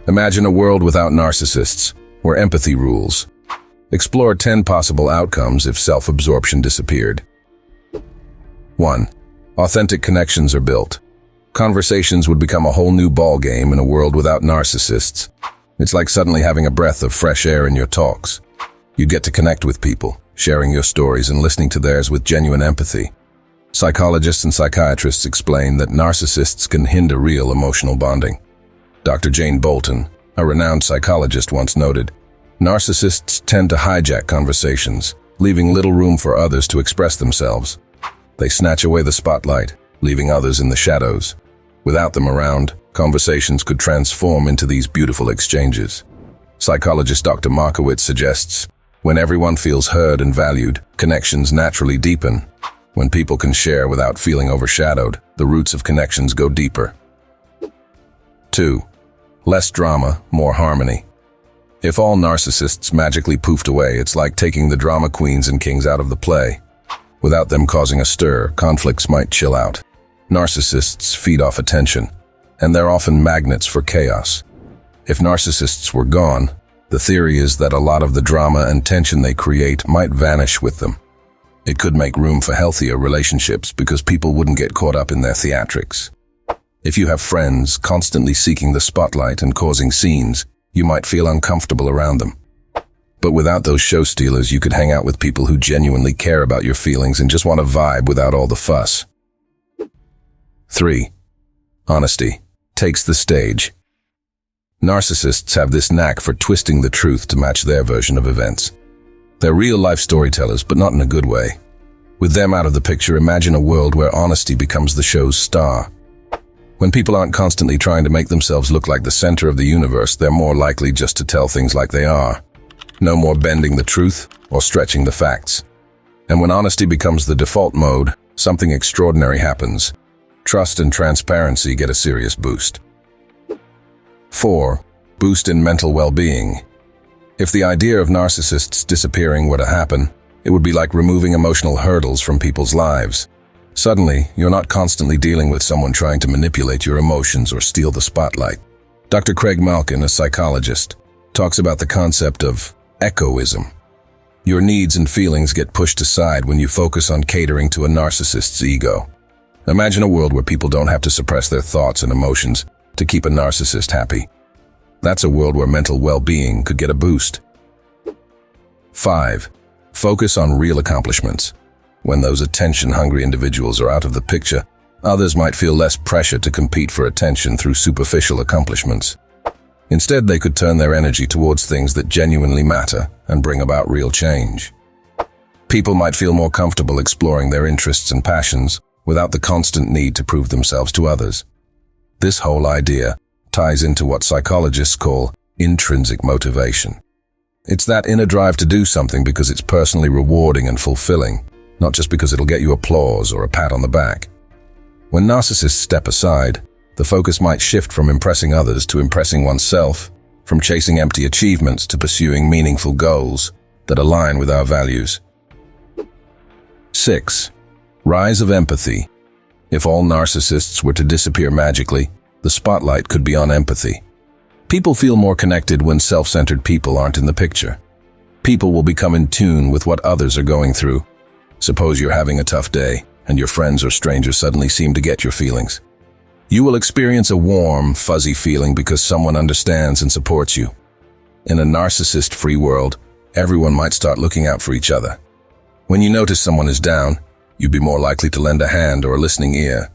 Imagine a world without narcissists, where empathy rules. Explore 10 possible outcomes if self-absorption disappeared. 1. Authentic connections are built. Conversations would become a whole new ballgame in a world without narcissists. It's like suddenly having a breath of fresh air in your talks. You get to connect with people, sharing your stories and listening to theirs with genuine empathy. Psychologists and psychiatrists explain that narcissists can hinder real emotional bonding. Dr. Jane Bolton, a renowned psychologist, once noted, "Narcissists tend to hijack conversations, leaving little room for others to express themselves. They snatch away the spotlight, leaving others in the shadows. Without them around, conversations could transform into these beautiful exchanges." Psychologist Dr. Markowitz suggests, when everyone feels heard and valued, connections naturally deepen. When people can share without feeling overshadowed, the roots of connections go deeper. 2. Less drama, more harmony. If all narcissists magically poofed away, it's like taking the drama queens and kings out of the play. Without them causing a stir, conflicts might chill out. Narcissists feed off attention, and they're often magnets for chaos. If narcissists were gone, the theory is that a lot of the drama and tension they create might vanish with them. It could make room for healthier relationships because people wouldn't get caught up in their theatrics. If you have friends constantly seeking the spotlight and causing scenes, you might feel uncomfortable around them. But without those show stealers, you could hang out with people who genuinely care about your feelings and just want to vibe without all the fuss. 3. Honesty takes the stage. Narcissists have this knack for twisting the truth to match their version of events. They're real-life storytellers, but not in a good way. With them out of the picture, imagine a world where honesty becomes the show's star. When people aren't constantly trying to make themselves look like the center of the universe, they're more likely just to tell things like they are. No more bending the truth or stretching the facts. And when honesty becomes the default mode, something extraordinary happens. Trust and transparency get a serious boost. 4. Boost in mental well-being. If the idea of narcissists disappearing were to happen, it would be like removing emotional hurdles from people's lives. Suddenly, you're not constantly dealing with someone trying to manipulate your emotions or steal the spotlight. Dr. Craig Malkin, a psychologist, talks about the concept of egoism. Your needs and feelings get pushed aside when you focus on catering to a narcissist's ego. Imagine a world where people don't have to suppress their thoughts and emotions to keep a narcissist happy. That's a world where mental well-being could get a boost. 5. Focus on real accomplishments. When those attention-hungry individuals are out of the picture, others might feel less pressure to compete for attention through superficial accomplishments. Instead, they could turn their energy towards things that genuinely matter and bring about real change. People might feel more comfortable exploring their interests and passions without the constant need to prove themselves to others. This whole idea ties into what psychologists call intrinsic motivation. It's that inner drive to do something because it's personally rewarding and fulfilling, not just because it'll get you applause or a pat on the back. When narcissists step aside, the focus might shift from impressing others to impressing oneself, from chasing empty achievements to pursuing meaningful goals that align with our values. 6. Rise of empathy. If all narcissists were to disappear magically, the spotlight could be on empathy. People feel more connected when self-centered people aren't in the picture. People will become in tune with what others are going through. Suppose you're having a tough day, and your friends or strangers suddenly seem to get your feelings. You will experience a warm, fuzzy feeling because someone understands and supports you. In a narcissist-free world, everyone might start looking out for each other. When you notice someone is down, you'd be more likely to lend a hand or a listening ear.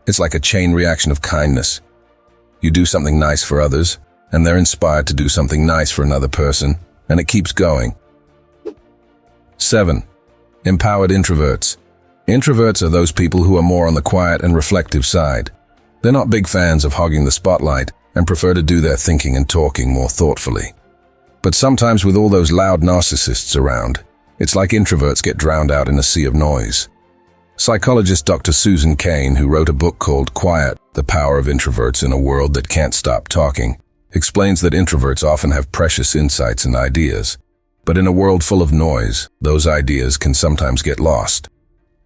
It's like a chain reaction of kindness. You do something nice for others, and they're inspired to do something nice for another person, and it keeps going. 7. Empowered introverts. Introverts are those people who are more on the quiet and reflective side. They're not big fans of hogging the spotlight and prefer to do their thinking and talking more thoughtfully. But sometimes with all those loud narcissists around, it's like introverts get drowned out in a sea of noise. Psychologist Dr. Susan Cain, who wrote a book called Quiet, The Power of Introverts in a World That Can't Stop Talking, explains that introverts often have precious insights and ideas. But in a world full of noise, those ideas can sometimes get lost.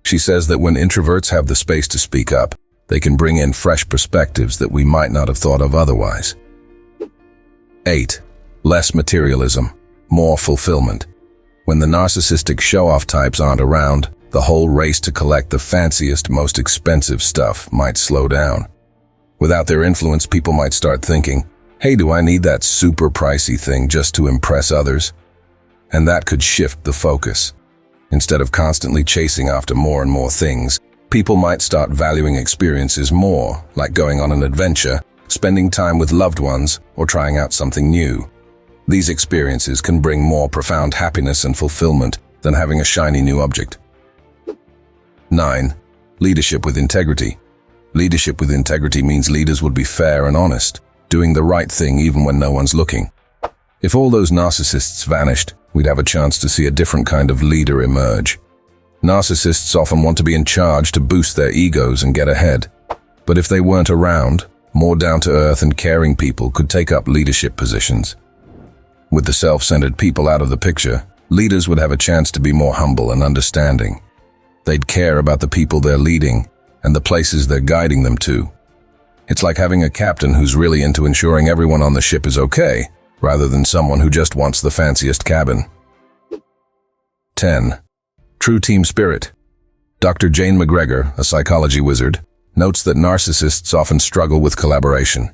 She says that when introverts have the space to speak up, they can bring in fresh perspectives that we might not have thought of otherwise. 8. Less materialism, more fulfillment. When the narcissistic show-off types aren't around, the whole race to collect the fanciest, most expensive stuff might slow down. Without their influence, people might start thinking, hey, do I need that super pricey thing just to impress others? And that could shift the focus. Instead of constantly chasing after more and more things, people might start valuing experiences more, like going on an adventure, spending time with loved ones, or trying out something new. These experiences can bring more profound happiness and fulfillment than having a shiny new object. 9. Leadership with integrity. Leadership with integrity means leaders would be fair and honest, doing the right thing even when no one's looking. If all those narcissists vanished, we'd have a chance to see a different kind of leader emerge. Narcissists often want to be in charge to boost their egos and get ahead. But if they weren't around, more down-to-earth and caring people could take up leadership positions. With the self-centered people out of the picture, leaders would have a chance to be more humble and understanding. They'd care about the people they're leading and the places they're guiding them to. It's like having a captain who's really into ensuring everyone on the ship is okay, rather than someone who just wants the fanciest cabin. 10. True team spirit. Dr. Jane McGregor, a psychology wizard, notes that narcissists often struggle with collaboration.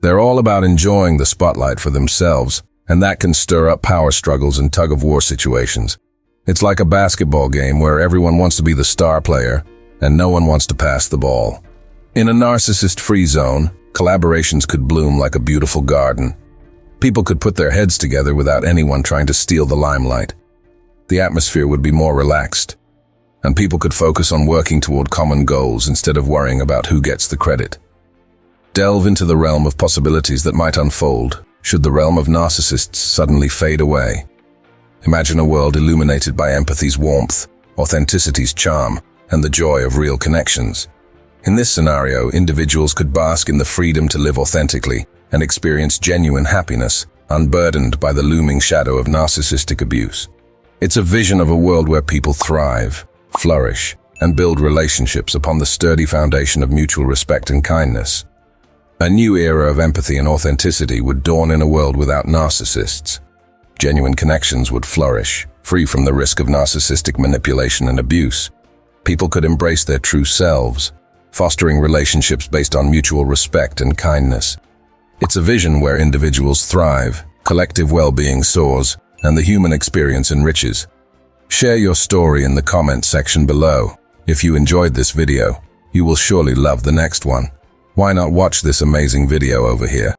They're all about enjoying the spotlight for themselves, and that can stir up power struggles and tug-of-war situations. It's like a basketball game where everyone wants to be the star player, and no one wants to pass the ball. In a narcissist-free zone, collaborations could bloom like a beautiful garden. People could put their heads together without anyone trying to steal the limelight. The atmosphere would be more relaxed, and people could focus on working toward common goals instead of worrying about who gets the credit. Delve into the realm of possibilities that might unfold should the realm of narcissists suddenly fade away. Imagine a world illuminated by empathy's warmth, authenticity's charm, and the joy of real connections. In this scenario, individuals could bask in the freedom to live authentically and experience genuine happiness, unburdened by the looming shadow of narcissistic abuse. It's a vision of a world where people thrive, flourish, and build relationships upon the sturdy foundation of mutual respect and kindness. A new era of empathy and authenticity would dawn in a world without narcissists. Genuine connections would flourish, free from the risk of narcissistic manipulation and abuse. People could embrace their true selves, fostering relationships based on mutual respect and kindness. It's a vision where individuals thrive, collective well-being soars, and the human experience enriches. Share your story in the comment section below. If you enjoyed this video, you will surely love the next one. Why not watch this amazing video over here?